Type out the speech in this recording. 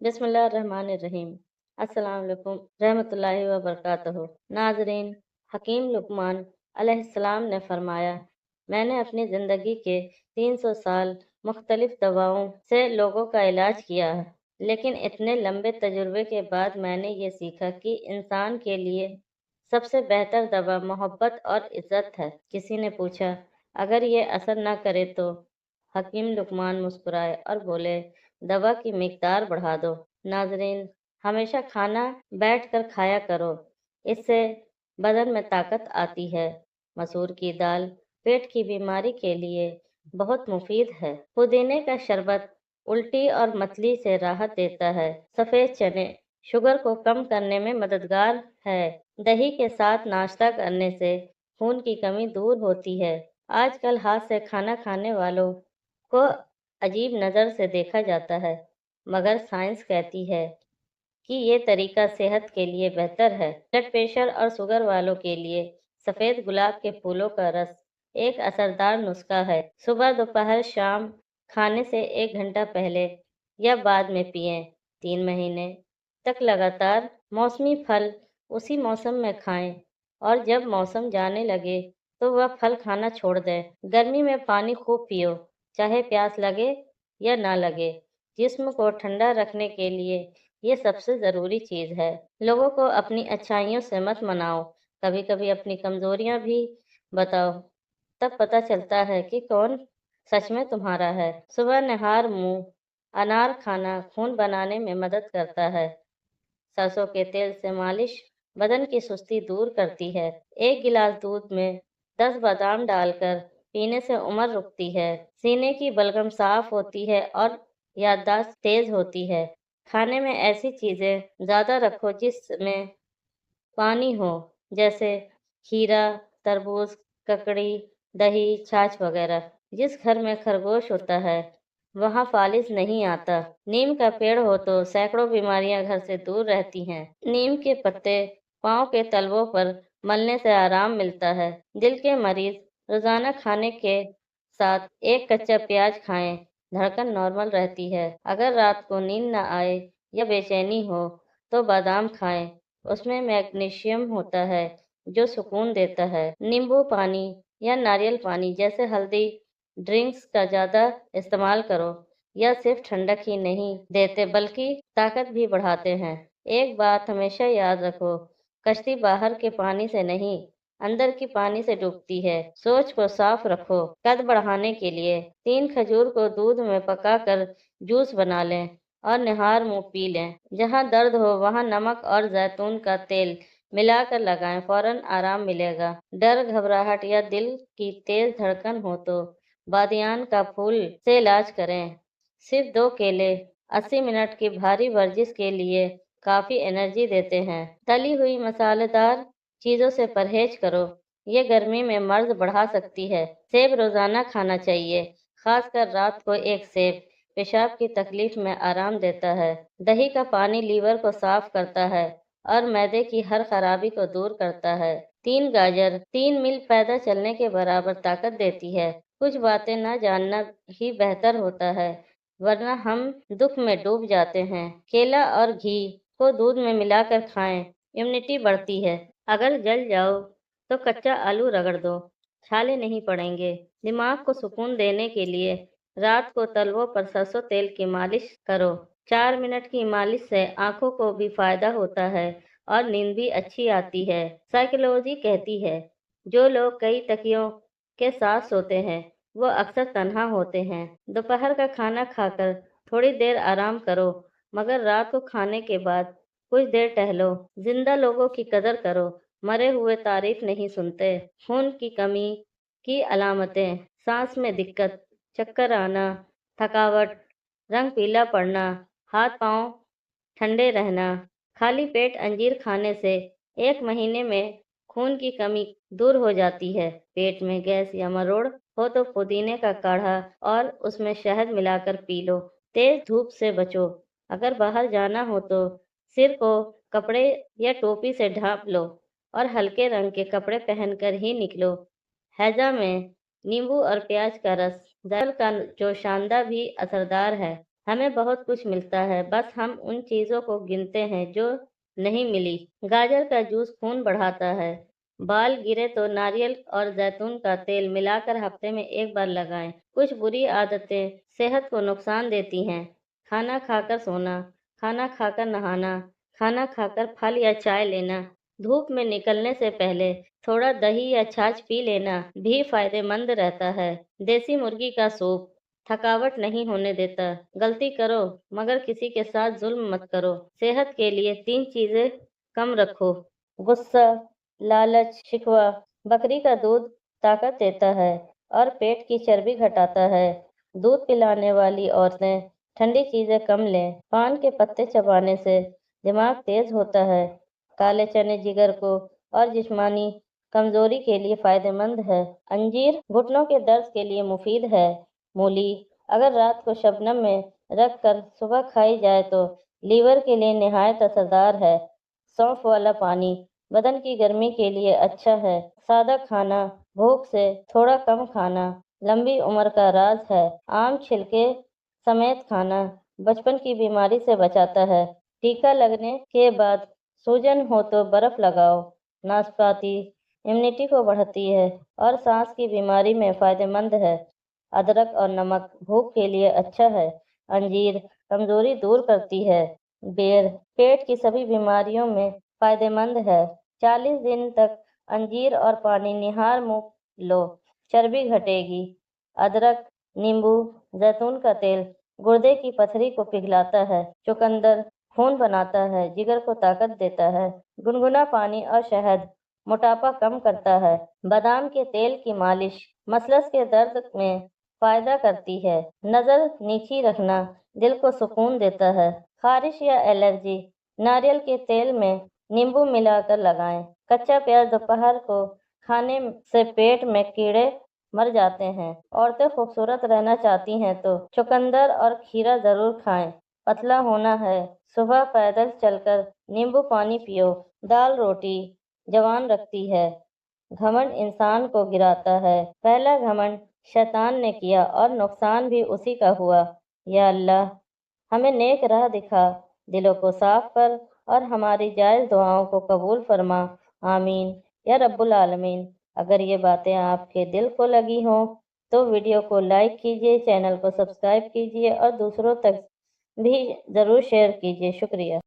बिस्मिल्लाहिर्रहमानिर्रहीम। अस्सलाम वालेकुम रहमतुल्लाहि व बरकातहू। नाजरीन, हकीम लुकमान अलैहिस्सलाम ने फरमाया, मैंने अपनी ज़िंदगी के 300 साल मुख्तलिफ दवाओं से लोगों का इलाज किया है, लेकिन इतने लंबे तजुर्बे के बाद मैंने ये सीखा कि इंसान के लिए सबसे बेहतर दवा मोहब्बत और इज़्ज़त है। किसी ने पूछा, अगर ये असर न करे तो? हकीम लुकमान मुस्कुराए और बोले, दवा की मिकदार बढ़ा दो। नाजरीन, हमेशा खाना बैठकर खाया करो, इससे बदन में ताकत आती है। मसूर की दाल पेट की बीमारी के लिए बहुत मुफीद है। पुदीने का शरबत उल्टी और मतली से राहत देता है। सफ़ेद चने शुगर को कम करने में मददगार है। दही के साथ नाश्ता करने से खून की कमी दूर होती है। आजकल हाथ से खाना खाने वालों को अजीब नज़र से देखा जाता है, मगर साइंस कहती है कि ये तरीका सेहत के लिए बेहतर है। ब्लड प्रेशर और शुगर वालों के लिए सफ़ेद गुलाब के फूलों का रस एक असरदार नुस्खा है। सुबह, दोपहर, शाम खाने से 1 घंटा पहले या बाद में पिएं। 3 महीने तक लगातार मौसमी फल उसी मौसम में खाएं और जब मौसम जाने लगे तो वह फल खाना छोड़ दें। गर्मी में पानी खूब पियो, चाहे प्यास लगे या ना लगे। जिस्म को ठंडा रखने के लिए ये सबसे ज़रूरी चीज़ है। लोगों को अपनी अच्छाइयों से मत मनाओ, कभी-कभी अपनी कमज़ोरियाँ भी बताओ, तब पता चलता है कि कौन सच में तुम्हारा है। सुबह निहार मुँह अनार खाना खून बनाने में मदद करता है। सरसों के तेल से मालिश बदन की सुस्ती दूर करती है। 1 गिलास दूध में 10 बादाम डालकर पीने से उम्र रुकती है। सीने की बलगम साफ होती है और याददाश्त तेज होती है। खाने में ऐसी चीज़ें ज़्यादा रखो जिसमें पानी हो, जैसे खीरा, तरबूज, ककड़ी, दही, छाछ वगैरह। जिस घर में खरगोश होता है, वहाँ फालिज नहीं आता। नीम का पेड़ हो तो सैकड़ों बीमारियां घर से दूर रहती हैं। नीम के पत्ते पाँव के तलवों पर मलने से आराम मिलता है। दिल के मरीज रोजाना खाने के साथ एक कच्चा प्याज खाएं, धड़कन नॉर्मल रहती है। अगर रात को नींद न आए या बेचैनी हो तो बादाम खाएं, उसमें मैग्नीशियम होता है जो सुकून देता है। नींबू पानी या नारियल पानी जैसे हल्दी ड्रिंक्स का ज़्यादा इस्तेमाल करो, यह सिर्फ ठंडक ही नहीं देते बल्कि ताकत भी बढ़ाते हैं। एक बात हमेशा याद रखो, कश्ती बाहर के पानी से नहीं, अंदर की पानी से डूबती है। सोच को साफ रखो। कद बढ़ाने के लिए 3 खजूर को दूध में पकाकर जूस बना लें और निहार मुंह पी लें। जहाँ दर्द हो वहाँ नमक और जैतून का तेल मिलाकर लगाएं, फौरन आराम मिलेगा। डर, घबराहट या दिल की तेज धड़कन हो तो बादियान का फूल से इलाज करें। सिर्फ 2 केले 80 मिनट की भारी वर्जिश के लिए काफ़ी एनर्जी देते हैं। तली हुई मसालेदार चीज़ों से परहेज करो, ये गर्मी में मर्ज बढ़ा सकती है। सेब रोज़ाना खाना चाहिए, खासकर रात को 1 सेब पेशाब की तकलीफ में आराम देता है। दही का पानी लीवर को साफ करता है और मैदे की हर खराबी को दूर करता है। 3 गाजर 3 मील पैदल चलने के बराबर ताकत देती है। कुछ बातें न जानना ही बेहतर होता है, वरना हम दुख में डूब जाते हैं। केला और घी को दूध में मिलाकर खाएं, इम्यूनिटी बढ़ती है। अगर जल जाओ तो कच्चा आलू रगड़ दो, छाले नहीं पड़ेंगे। दिमाग को सुकून देने के लिए रात को तलवों पर सरसों तेल की मालिश करो। 4 मिनट की मालिश से आंखों को भी फायदा होता है और नींद भी अच्छी आती है। साइकोलॉजी कहती है, जो लोग कई तकियों के साथ सोते हैं, वो अक्सर तन्हा होते हैं। दोपहर का खाना खाकर थोड़ी देर आराम करो, मगर रात को खाने के बाद कुछ देर टहलो। जिंदा लोगों की कदर करो, मरे हुए तारीफ नहीं सुनते। खून की कमी की अलामतें: सांस में दिक्कत, चक्कर आना, थकावट, रंग पीला पड़ना, हाथ पांव ठंडे रहना। खाली पेट अंजीर खाने से 1 महीने में खून की कमी दूर हो जाती है। पेट में गैस या मरोड़ हो तो पुदीने का काढ़ा और उसमें शहद मिलाकर पी लो। तेज धूप से बचो, अगर बाहर जाना हो तो सिर को कपड़े या टोपी से ढांप लो और हल्के रंग के कपड़े पहनकर ही निकलो। हैजा में नींबू और प्याज का रस जायफल का जो शानदार भी असरदार है। ہمیں بہت کچھ ملتا ہے، بس ہم ان چیزوں کو گنتے ہیں جو نہیں ملی۔ گاجر کا جوس خون بڑھاتا ہے۔ بال گرے تو ناریل اور زیتون کا تیل ملا کر ہفتے میں ایک بار لگائیں۔ کچھ بری عادتیں صحت کو نقصان دیتی ہیں۔ کھانا کھا کر سونا، کھانا کھا کر نہانا، کھانا کھا کر پھل یا چائے لینا، دھوپ میں نکلنے سے پہلے تھوڑا دہی یا چھاچھ پی لینا بھی فائدہ مند رہتا ہے۔ دیسی مرغی کا سوپ تھکاوٹ نہیں ہونے دیتا۔ غلطی کرو مگر کسی کے ساتھ ظلم مت کرو۔ صحت کے لیے 3 چیزیں کم رکھو: غصہ، لالچ، شکوہ۔ بکری کا دودھ طاقت دیتا ہے اور پیٹ کی چربی گھٹاتا ہے۔ دودھ پلانے والی عورتیں ٹھنڈی چیزیں کم لیں۔ پان کے پتے چبانے سے دماغ تیز ہوتا ہے۔ کالے چنے جگر کو اور جسمانی کمزوری کے لیے فائدہ مند ہے۔ انجیر گھٹنوں کے درد کے لیے مفید ہے۔ مولی اگر رات کو شبنم میں رکھ کر صبح کھائی جائے تو لیور کے لیے نہایت اثردار ہے۔ سونف والا پانی بدن کی گرمی کے لیے اچھا ہے۔ سادہ کھانا، بھوک سے تھوڑا کم کھانا لمبی عمر کا راز ہے۔ آم چھلکے سمیت کھانا بچپن کی بیماری سے بچاتا ہے۔ ٹیکہ لگنے کے بعد سوجن ہو تو برف لگاؤ۔ ناسپاتی امیونٹی کو بڑھاتی ہے اور سانس کی بیماری میں فائدہ مند ہے۔ ادرک اور نمک بھوک کے لیے اچھا ہے۔ انجیر کمزوری دور کرتی ہے۔ بیر پیٹ کی سبھی بیماریوں میں فائدہ مند ہے۔ 40 دن تک انجیر اور پانی نہار منہ لو، چربی گھٹے گی۔ ادرک، نیمبو، زیتون کا تیل گردے کی پتھری کو پگھلاتا ہے۔ چقندر خون بناتا ہے، جگر کو طاقت دیتا ہے۔ گنگنا پانی اور شہد موٹاپا کم کرتا ہے۔ بادام کے تیل کی مالش مسلس کے درد میں فائدہ کرتی ہے۔ نظر نیچی رکھنا دل کو سکون دیتا ہے۔ خارش یا الرجی ناریل کے تیل میں نیمبو ملا کر لگائیں۔ کچا پیاز دوپہر کو کھانے سے پیٹ میں کیڑے مر جاتے ہیں۔ عورتیں خوبصورت رہنا چاہتی ہیں تو چقندر اور کھیرا ضرور کھائیں۔ پتلا ہونا ہے، صبح پیدل چل کر نیمبو پانی پیو۔ دال روٹی جوان رکھتی ہے، گھمنڈ انسان کو گراتا ہے۔ پہلا گھمنڈ شیطان نے کیا اور نقصان بھی اسی کا ہوا۔ یا اللہ ہمیں نیک راہ دکھا، دلوں کو صاف کر اور ہماری جائز دعاؤں کو قبول فرما۔ آمین یا رب العالمین۔ اگر یہ باتیں آپ کے دل کو لگی ہوں تو ویڈیو کو لائک کیجیے، چینل کو سبسکرائب کیجیے اور دوسروں تک بھی ضرور شیئر کیجیے۔ شکریہ۔